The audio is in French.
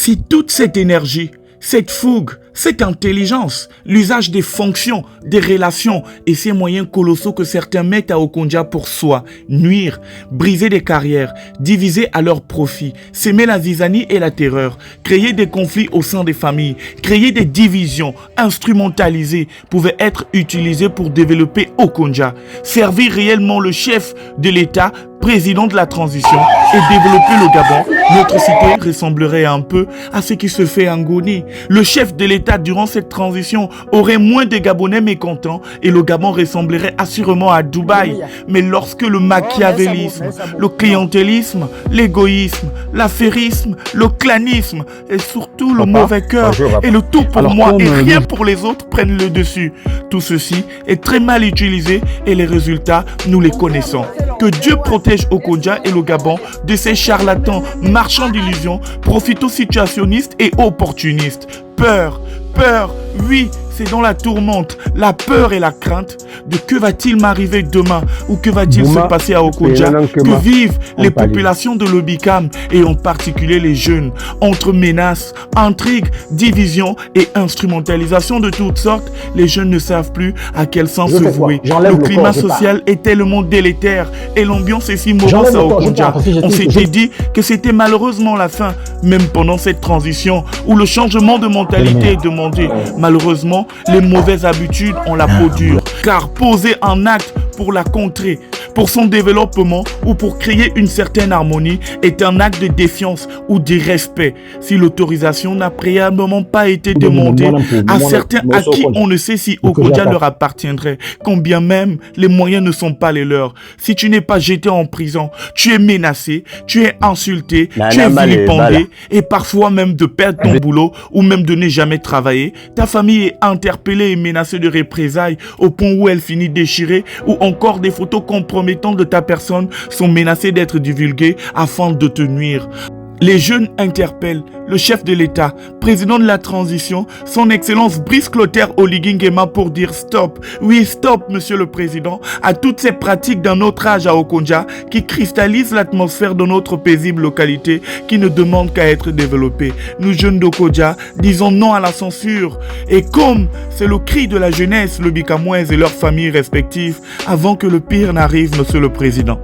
Si toute cette énergie, cette fougue, cette intelligence, l'usage des fonctions, des relations et ces moyens colossaux que certains mettent à Okonja pour soi, nuire, briser des carrières, diviser à leur profit, s'aimer la zizanie et la terreur, créer des conflits au sein des familles, créer des divisions, instrumentalisées, pouvaient être utilisés pour développer Okonja, servir réellement le chef de l'État, président de la transition et développer le Gabon, notre cité ressemblerait un peu à ce qui se fait en Goni. Le chef de l'État durant cette transition aurait moins de Gabonais mécontents et le Gabon ressemblerait assurément à Dubaï. Mais lorsque le machiavélisme, le clientélisme, l'égoïsme, l'affairisme, le clanisme et surtout le mauvais cœur et le tout pour moi et rien pour les autres prennent le dessus, tout ceci est très mal utilisé et les résultats, nous les connaissons. Que Dieu protège Okonja et le Gabon de ces charlatans marchands d'illusions, profito-situationnistes et opportunistes. Peur, oui, c'est dans la tourmente, la peur et la crainte de que va-t-il m'arriver demain ou que va-t-il se passer à Okonja, que vivent les populations de l'Obikam et en particulier les jeunes, entre menaces, intrigues, divisions et instrumentalisation de toutes sortes, les jeunes ne savent plus à quel sens se vouer. Le climat social est tellement délétère et l'ambiance est si mauvaise à Okonja. On s'était dit que c'était malheureusement la fin, même pendant cette transition où le changement de mentalité est demandé. Malheureusement, les mauvaises habitudes ont la peau dure, car poser un acte pour la contrer, pour son développement ou pour créer une certaine harmonie est un acte de défiance ou d'irrespect. Si l'autorisation n'a préalablement pas été demandée à certains à qui on ne sait si Okonja leur appartiendrait, quand bien même les moyens ne sont pas les leurs. Si tu n'es pas jeté en prison, tu es menacé, tu es insulté, tu es vilipendé et parfois même de perdre ton boulot ou même de ne jamais travailler. Ta famille est interpellée et menacée de représailles au point où elle finit déchirée ou encore des photos compromettantes de ta personne sont menacées d'être divulguées afin de te nuire. Les jeunes interpellent le chef de l'État, président de la transition, son excellence Brice Clotaire Oligui Nguema pour dire stop, oui stop monsieur le président, à toutes ces pratiques d'un autre âge à Okonja qui cristallisent l'atmosphère de notre paisible localité qui ne demande qu'à être développée. Nous jeunes d'Okonja disons non à la censure et comme c'est le cri de la jeunesse, le Bikamoise et leurs familles respectives, avant que le pire n'arrive monsieur le président.